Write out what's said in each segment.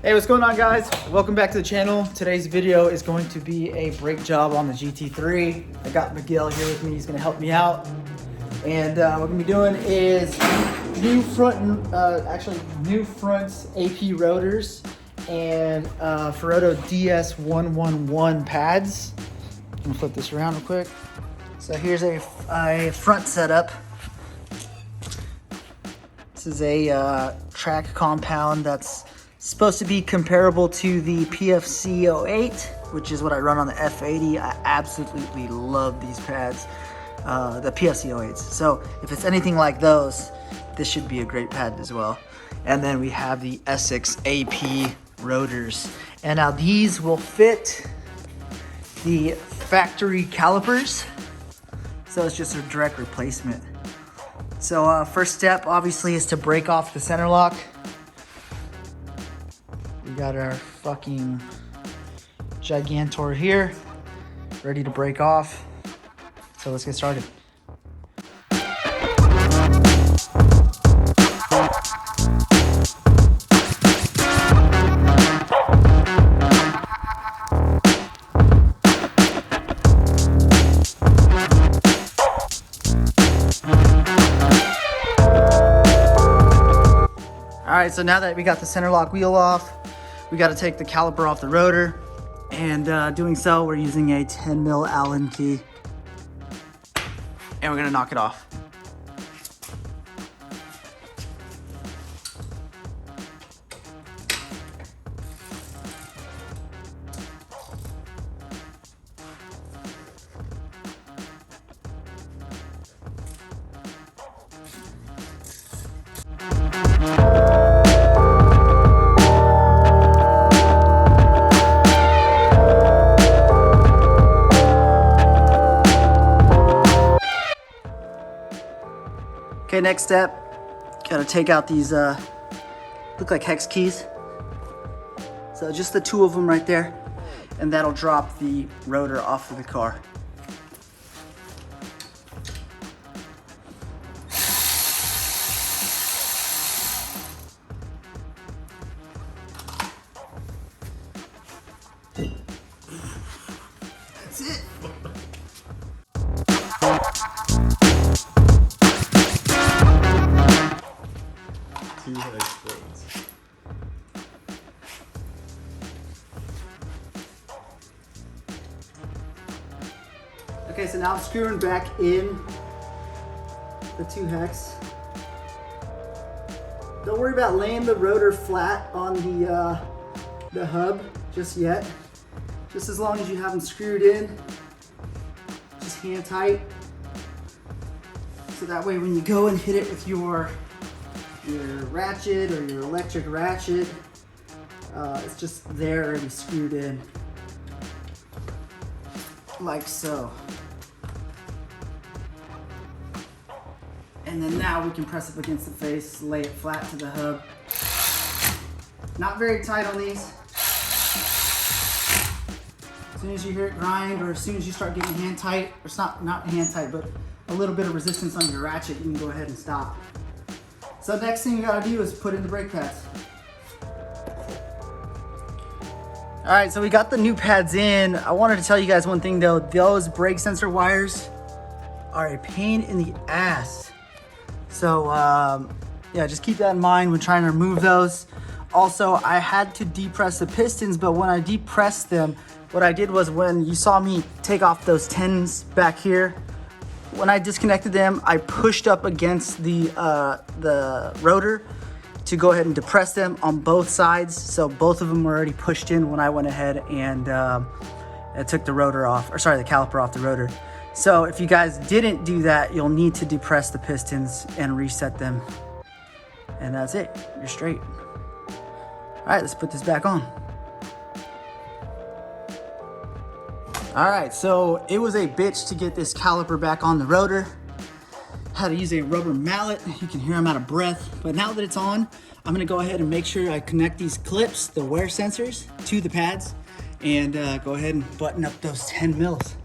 Hey, what's going on, guys? Welcome back to the channel. Today's video is going to be a brake job on the GT3. I got Miguel here with me. He's going to help me out. And what we're going to be doing is new front AP rotors and Ferodo DS1.11 pads. I'm going to flip this around real quick. So here's a front setup. This is a track compound that's supposed to be comparable to the PFC08, which is what I run on the F80. I absolutely love these pads, the PFC08s. So if it's anything like those, this should be a great pad as well. And then we have the Essex AP rotors. And now these will fit the factory calipers. So it's just a direct replacement. So first step obviously is to break off the center lock. We got our fucking Gigantor here, ready to break off. So let's get started. All right, so now that we got the center lock wheel off, we got to take the caliper off the rotor, and doing so, we're using a 10 mil Allen key, and we're gonna knock it off. Okay, next step, gotta take out these, look like hex keys. So just the two of them right there, and that'll drop the rotor off of the car. That's it. Okay, so now I'm screwing back in the two hex. Don't worry about laying the rotor flat on the hub just yet. Just as long as you have them screwed in, just hand tight. So that way when you go and hit it with your ratchet or your electric ratchet, it's just there already screwed in, like so. And then now we can press it against the face, lay it flat to the hub. Not very tight on these. As soon as you hear it grind, or as soon as you start getting hand tight, or it's not hand tight, but a little bit of resistance on your ratchet, you can go ahead and stop. So next thing you gotta do is put in the brake pads. All right, so we got the new pads in. I wanted to tell you guys one thing though. Those brake sensor wires are a pain in the ass. So yeah, just keep that in mind when trying to remove those. Also, I had to depress the pistons, but when I depressed them, what I did was, when you saw me take off those 10s back here, when I disconnected them, I pushed up against the rotor to go ahead and depress them on both sides. So both of them were already pushed in when I went ahead and I took the rotor off, or sorry, the caliper off the rotor. So if you guys didn't do that, you'll need to depress the pistons and reset them. And that's it, you're straight. All right, let's put this back on. All right, so it was a bitch to get this caliper back on the rotor. Had to use a rubber mallet. You can hear I'm out of breath, but now that it's on, I'm gonna go ahead and make sure I connect these clips, the wear sensors, to the pads, and go ahead and button up those 10 mils.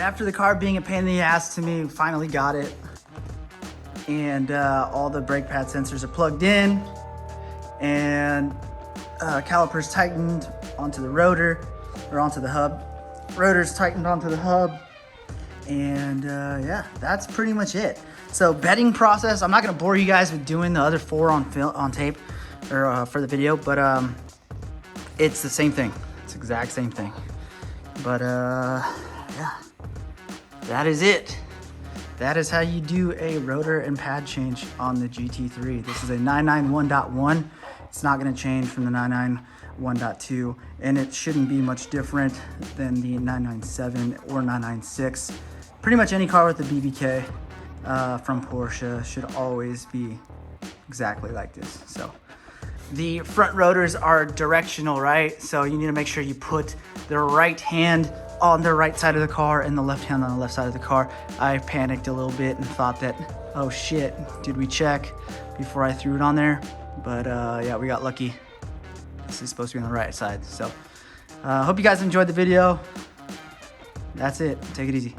after the car being a pain in the ass to me, finally got it. And all the brake pad sensors are plugged in, and calipers tightened onto the rotor, or onto the hub. Rotor's tightened onto the hub, and yeah, that's pretty much it. So bedding process, I'm not gonna bore you guys with doing the other 4 on tape, or for the video, but it's the same thing. It's the exact same thing. But yeah, that is it. That is how you do a rotor and pad change on the GT3. This is a 991.1. It's not gonna change from the 991.2, and it shouldn't be much different than the 997 or 996. Pretty much any car with a BBK from Porsche should always be exactly like this. So the front rotors are directional, right? So you need to make sure you put the right hand on the right side of the car and the left hand on the left side of the car. I panicked a little bit and thought that, oh shit, did we check before I threw it on there? But yeah, we got lucky. This is supposed to be on the right side. So hope you guys enjoyed the video. That's it. Take it easy.